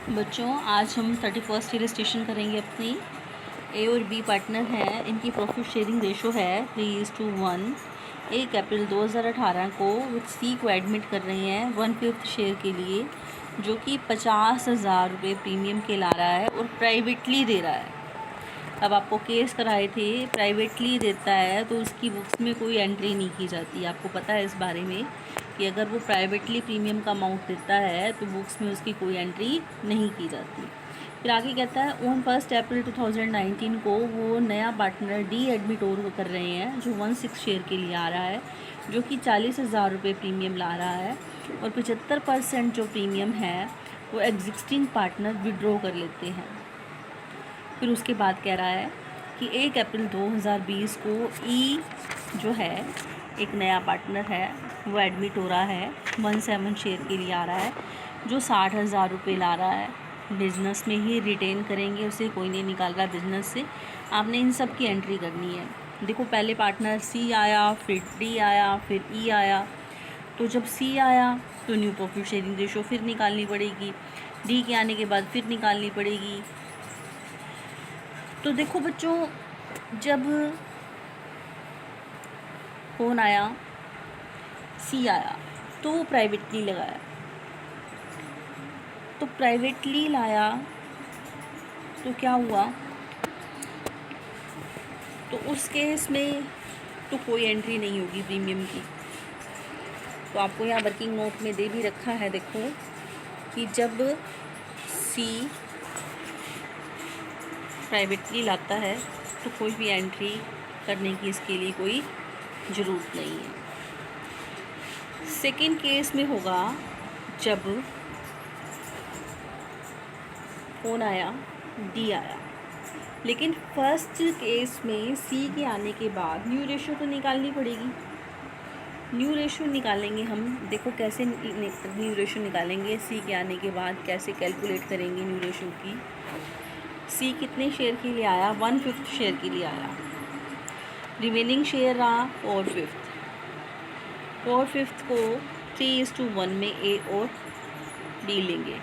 बच्चों, आज हम 31st इलस्ट्रेशन करेंगे अपनी। ए और बी पार्टनर हैं, इनकी प्रॉफिट शेयरिंग रेशो है 3:1। ए कैपिटल 2018 को विथ सी को एडमिट कर रही हैं 1/5 शेयर के लिए, जो कि 50,000 रुपये प्रीमियम के ला रहा है और प्राइवेटली दे रहा है। अब आपको केस कराए थे, प्राइवेटली देता है तो उसकी बुक्स में कोई एंट्री नहीं की जाती। आपको पता है इस बारे में कि अगर वो प्राइवेटली प्रीमियम का अमाउंट देता है तो बुक्स में उसकी कोई एंट्री नहीं की जाती। फिर आगे कहता है ऑन 1 अप्रैल 2019 को वो नया पार्टनर डी एडमिट और कर रहे हैं, जो 16 शेयर के लिए आ रहा है, जो कि 40,000 रुपये प्रीमियम ला रहा है और 75% जो प्रीमियम है वो एग्जिस्टिंग पार्टनर विड्रॉ कर लेते हैं। फिर उसके बाद कह रहा है कि 1 अप्रैल 2020 को ई जो है एक नया पार्टनर है, वो एडमिट हो रहा है 17 शेयर के लिए आ रहा है, जो 60,000 रुपये ला रहा है। बिज़नेस में ही रिटेन करेंगे, उसे कोई नहीं निकाल रहा बिज़नेस से। आपने इन सब की एंट्री करनी है। देखो, पहले पार्टनर सी आया, फिर डी आया, फिर ई आया। तो जब सी आया तो न्यू प्रॉफिट शेयरिंग रेशो फिर निकालनी पड़ेगी, डी के आने के बाद फिर निकालनी पड़ेगी। तो देखो बच्चों, जब कौन आया, सी आया, तो वो प्राइवेटली लगाया, तो प्राइवेटली लाया तो क्या हुआ, तो उस केस में तो कोई एंट्री नहीं होगी प्रीमियम की। तो आपको यहाँ वर्किंग नोट में दे भी रखा है, देखो कि जब सी प्राइवेटली लाता है तो कोई भी एंट्री करने की इसके लिए कोई ज़रूरत नहीं है। सेकंड केस में होगा जब कौन आया, डी आया, लेकिन फर्स्ट केस में सी के आने के बाद न्यू रेशो तो निकालनी पड़ेगी। न्यू रेशो निकालेंगे हम, देखो कैसे न्यू रेशो निकालेंगे। सी के आने के बाद कैसे कैलकुलेट करेंगे न्यू रेशो की। सी कितने शेयर के लिए आया, 1/5 शेयर के लिए आया। रिमेनिंग शेयर रहा 4/5। 4/5 को 3:1 में ए और बी लेंगे।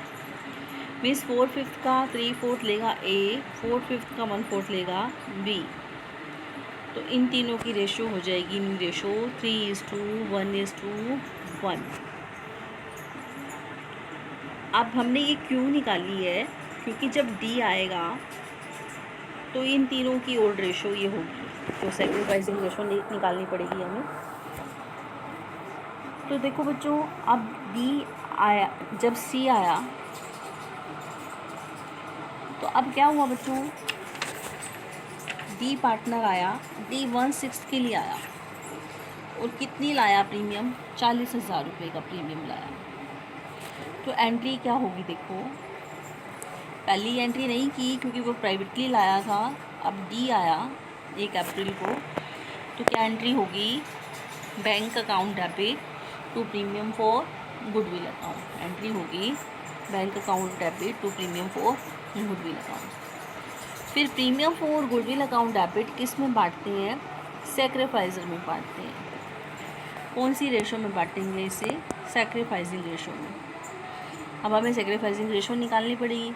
मीन्स 4/5 का 3/4 लेगा ए, 4/5 का 1/4 लेगा बी। तो इन तीनों की रेशो हो जाएगी न्यू रेशो 3:1:1। अब हमने ये क्यों निकाली है, क्योंकि जब डी आएगा तो इन तीनों की ओल्ड रेशो ये होगी, तो सैक्रिफाइसिंग रेशो निकालनी पड़ेगी हमें। तो देखो बच्चों, अब डी आया, जब सी आया तो अब क्या हुआ बच्चों, डी पार्टनर आया, डी 1/6 के लिए आया और कितनी लाया प्रीमियम, 40,000 रुपये का प्रीमियम लाया। तो एंट्री क्या होगी, देखो पहली एंट्री नहीं की क्योंकि वो प्राइवेटली लाया था। अब डी आया 1 अप्रैल को, तो क्या एंट्री होगी, bank account debit to premium for goodwill account. Entry होगी bank account debit to premium for goodwill account. फिर premium for goodwill account debit किस में बांटते हैं, सैक्रिफाइजर में बांटते हैं। कौन सी रेशो में बांटेंगे इसे, सैक्रिफाइसिंग रेशो में। अब हमें सैक्रिफाइसिंग रेशो निकालनी पड़ेगी।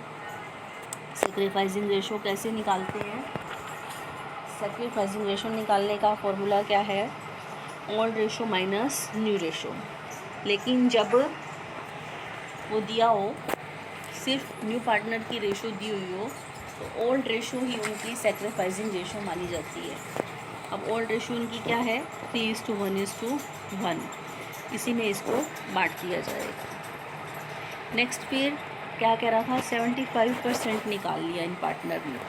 सैक्रिफाइसिंग रेशो कैसे निकालते हैं, सैक्रिफाइसिंग रेशो निकालने का फॉर्मूला क्या है, old ratio minus new ratio. लेकिन जब वो दिया हो, सिर्फ न्यू पार्टनर की रेशो दी हुई हो, तो ओल्ड रेशो ही उनकी सैक्रिफाइसिंग रेशो मानी जाती है। अब ओल्ड रेशो उनकी क्या है, 3:1:1। इसी में इसको बांट दिया जाएगा। नेक्स्ट फिर क्या कह रहा था, 75% निकाल लिया इन पार्टनर ने।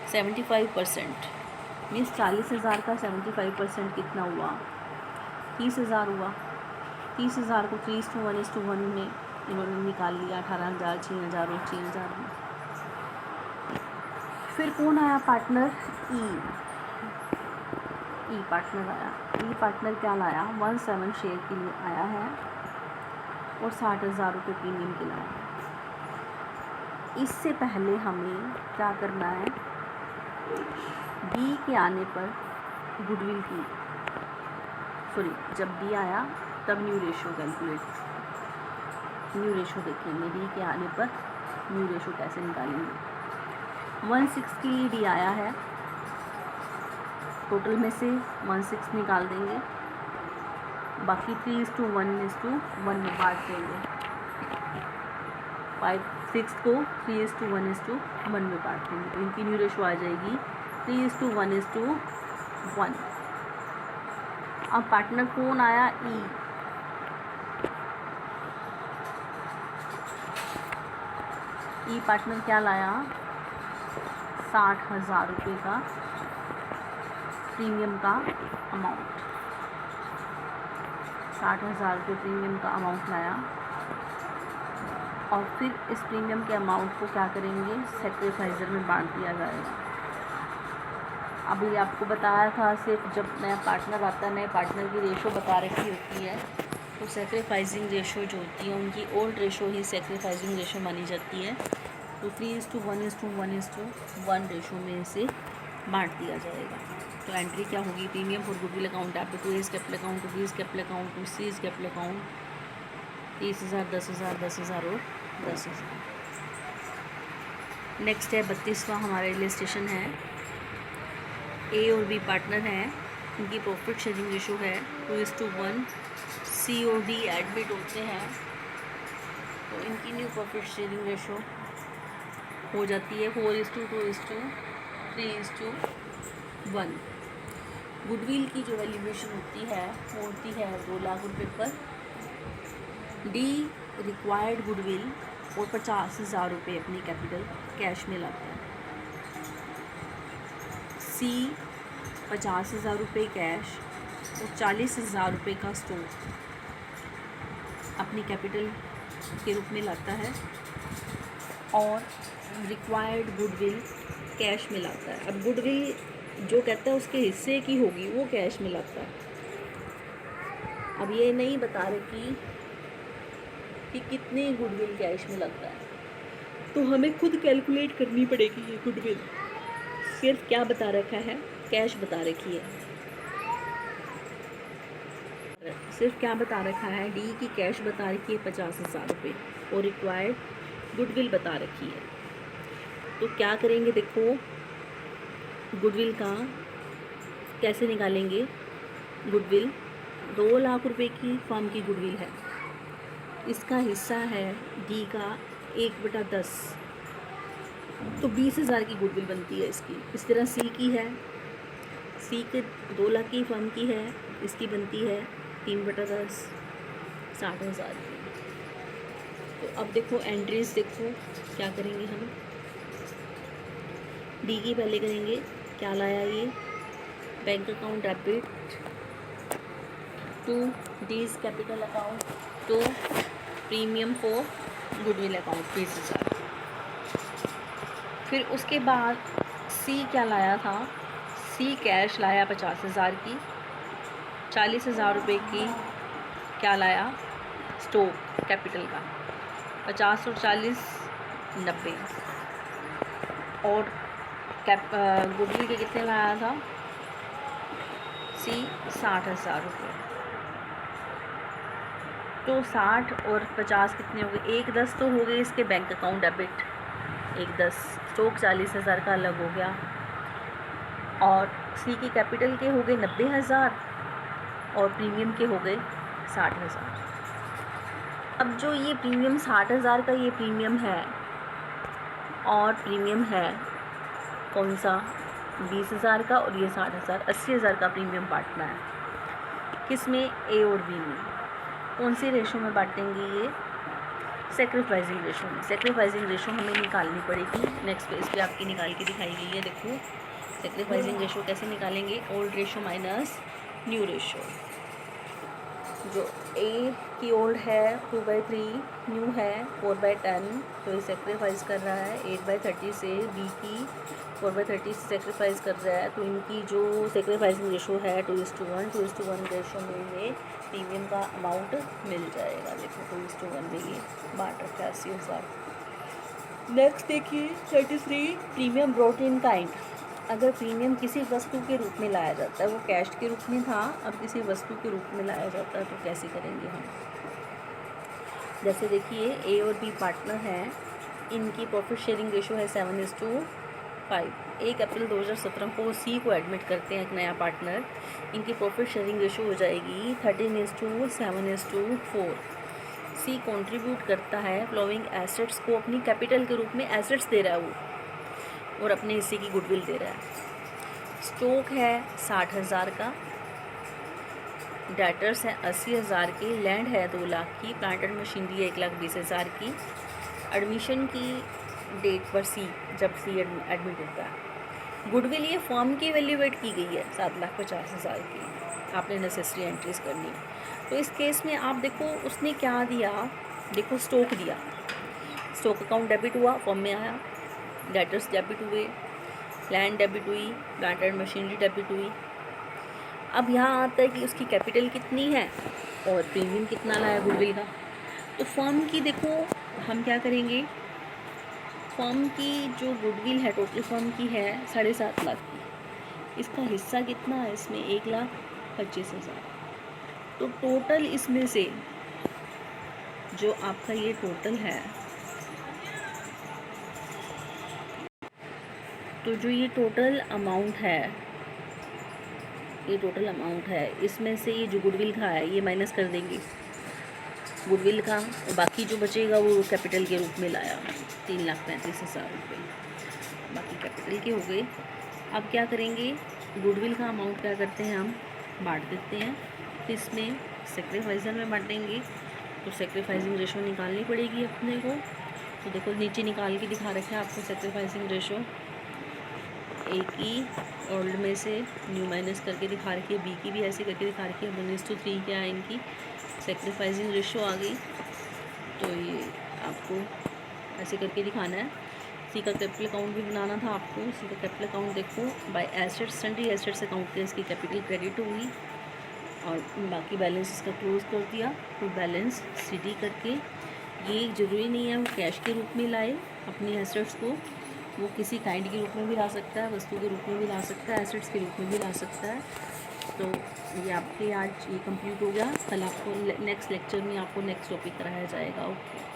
75% मीन्स 40,000 का 75% कितना हुआ, 30,000 हुआ। 30,000 को 3:1:1 में इन्होंने निकाल लिया, 18,000, 6,000 और 6,000 में। फिर कौन आया पार्टनर, ई पार्टनर आया। ई पार्टनर क्या लाया, 17 शेयर के लिए आया है और 60,000 रुपये प्रीमियम के लाया है। इससे पहले हमें क्या करना है, बी के आने पर गुडविल की, सॉरी जब डी आया तब new ratio calculate, new ratio देखेंगे डी के आने पर न्यू रेशो कैसे निकालेंगे। 1/6 के लिए डी आया है, टोटल में से 1/6 निकाल देंगे, बाकी 3:1:1 में बांट देंगे। 5/6 को 3:1:1 में बांट देंगे, तो इनकी न्यू रेशो आ जाएगी 3:1:1। अब पार्टनर कौन आया, ई। ई पार्टनर क्या लाया, 60,000 रुपये का प्रीमियम का अमाउंट, 60,000 रुपये प्रीमियम का अमाउंट लाया। और फिर इस प्रीमियम के अमाउंट को क्या करेंगे, सेक्रीफाइजर में बांट दिया जाएगा। अभी आपको बताया था सिर्फ जब नया पार्टनर आता है, नए पार्टनर की रेशो बता रखी होती है, तो सेक्रीफाइजिंग रेशो जो होती है उनकी ओल्ड रेशो ही सेक्रीफाइजिंग रेशो मानी जाती है। तो 3:1:1:1 रेशो में इसे बांट दिया जाएगा। तो एंट्री क्या होगी, premium for goodwill account, debit to A's capital account, to B's capital account, to C's capital account, 30,000, 10,000, 10,000 और 10,000। नेक्स्ट है 32वां हमारा इलस्ट्रेशन है। ए और बी पार्टनर हैं, इनकी प्रॉफिट शेयरिंग रेशो है 2:1। सी और डी एडमिट होते हैं, तो इनकी न्यू प्रॉफिट शेयरिंग रेशो हो जाती है 4:2:3:1। गुडविल की जो वैल्यूएशन होती है वो होती है 2 लाख रुपये पर। डी रिक्वायर्ड गुडविल और 50,000 रुपये अपनी कैपिटल कैश में लाता है। सी 50,000 रुपये कैश और 40,000 रुपये का स्टॉक अपनी कैपिटल के रूप में लाता है और रिक्वायर्ड गुडविल कैश में लाता है। अब गुडविल जो कहता है उसके हिस्से की होगी वो कैश में लाता है। अब ये नहीं बता रही कि कितने गुडविल कैश में लगता है, तो हमें खुद कैलकुलेट करनी पड़ेगी। ये गुडविल सिर्फ क्या बता रखा है, कैश बता रखी है। सिर्फ क्या बता रखा है, डी की कैश बता रखी है 50,000 रुपये और रिक्वायर्ड गुडविल बता रखी है। तो क्या करेंगे, देखो गुडविल का कैसे निकालेंगे। गुडविल 2 लाख रुपए की फर्म की गुडविल है, इसका हिस्सा है डी का 1/10, तो 20,000 की गुडविल बनती है इसकी। इस तरह सी की है, सी के 2 लाख की फर्म की है, इसकी बनती है 3/10, 60,000 की। तो अब देखो एंट्रीज देखो क्या करेंगे हम। डी की पहले करेंगे, क्या लाया ये, bank account debit to D's capital account to premium for goodwill account 20,000। फिर उसके बाद सी क्या लाया था, सी कैश लाया 50,000 की, 40,000 रुपये की क्या लाया, स्टॉक कैपिटल का 50 और 40 90, और गुडविल के कितने लाया था, सी 60,000 रुपये। तो 60 और 50 कितने हो गए, 1/10 तो हो गए इसके बैंक अकाउंट डेबिट, 1/10 स्टॉक 40,000 का अलग हो गया, और सी की कैपिटल के हो गए 90,000 और प्रीमियम के हो गए 60,000। अब जो ये प्रीमियम 60,000 का ये प्रीमियम है और प्रीमियम है कौन सा, 20,000 का, और ये 60,000, 80,000 का प्रीमियम बांटना है। किस में, ए और बी में। कौन सी रेशो में बांटेंगे ये, सेक्रीफाइजिंग रेशो में। सेक्रीफाइजिंग रेशो हमें निकालनी पड़ेगी, नेक्स्ट पेज पे आपकी निकाल के दिखाई गई है। देखो सेक्रीफाइजिंग रेशो कैसे निकालेंगे, old ratio minus new ratio. जो ए की ओल्ड है 2/3, न्यू है 4/10, तो ये सेक्रीफाइस कर रहा है 8/30 से। बी की 4/30 से सेक्रीफाइस कर रहा है, तो इनकी जो सेक्रीफाइसिंग रेशो है 2:1, 2:1 रेशो में इन्हें प्रीमियम का अमाउंट मिल जाएगा। देखो 2:1 में ये बांट रखा है 80,000। नेक्स्ट देखिए 33, प्रीमियम ब्रॉट इन काइंड। अगर प्रीमियम किसी वस्तु के रूप में लाया जाता है, वो कैश के रूप में था, अब किसी वस्तु के रूप में लाया जाता है, तो कैसे करेंगे हम। जैसे देखिए ए और बी पार्टनर हैं, इनकी प्रॉफिट शेयरिंग रेशो है 7:5। 1 अप्रैल 2017 को सी को एडमिट करते हैं एक नया पार्टनर। इनकी प्रॉफिट शेयरिंग रेशो हो जाएगी 13:7:4। सी कंट्रीब्यूट करता है फ्लोइंग एसेट्स को अपनी कैपिटल के रूप में, एसेट्स दे रहा है वो, और अपने हिस्से की गुडविल दे रहा है। स्टॉक है 60,000 का, डेटर्स हैं 80,000 की, लैंड है 2 लाख की, प्लांट एंड मशीनरी है 1,20,000 की। एडमिशन की डेट पर सी, जब सी एडमिट होता है, गुडविल ये फॉर्म की वैल्यूएट की गई है 7,50,000 की। आपने नेसेसरी एंट्रीज करनी है। तो इस केस में आप देखो उसने क्या दिया, देखो स्टॉक दिया, स्टॉक अकाउंट डेबिट हुआ, फॉर्म में आया, डेटर्स डेबिट हुए, लैंड डेबिट हुई, प्लांट एंड मशीनरी डेबिट हुई। अब यहाँ आता है कि उसकी कैपिटल कितनी है और प्रीमियम कितना लाया गुडविल का। तो फर्म की देखो हम क्या करेंगे, फर्म की जो गुडविल है टोटल फर्म की है 7.5 लाख की, इसका हिस्सा कितना है इसमें 1,25,000। तो टोटल इसमें से जो आपका ये टोटल है, तो जो ये टोटल अमाउंट है, ये टोटल अमाउंट है, इसमें से ये जो गुडविल का है ये माइनस कर देंगे गुडविल का, और बाकी जो बचेगा वो कैपिटल के रूप में लाया 3,35,000 रुपये, बाकी कैपिटल के हो गए। अब क्या करेंगे, गुडविल का अमाउंट क्या करते हैं हम बांट देते हैं, तो इसमें सेक्रीफाइजर में बांटेंगे। तो सेक्रीफाइसिंग रेशो निकालनी पड़ेगी अपने को। तो देखो नीचे निकाल के दिखा रखा है आपको सेक्रीफाइसिंग रेशो, ए की ओल्ड में से न्यू माइनस करके दिखा रखी है, बी की भी ऐसे करके दिखा रखी है, 1:3 क्या है इनकी सेक्रीफाइसिंग रेशो आ गई। तो ये आपको ऐसे करके दिखाना है। सी का कैपिटल अकाउंट भी बनाना था आपको। सी का कैपिटल अकाउंट देखो, by assets, sundry assets account के इसकी कैपिटल क्रेडिट हुई और बाकी बैलेंस इसका क्लोज कर दिया। तो बैलेंस सीडी करके, ये ज़रूरी नहीं है वो कैश के रूप में लाए अपनी एसेट्स को, वो किसी काइंड के रूप में भी ला सकता है, वस्तु के रूप में भी ला सकता है, एसेट्स के रूप में भी ला सकता है। तो ये आपके आज ये कंप्लीट हो गया। कल आपको नेक्स्ट लेक्चर में आपको नेक्स्ट टॉपिक कराया जाएगा। ओके।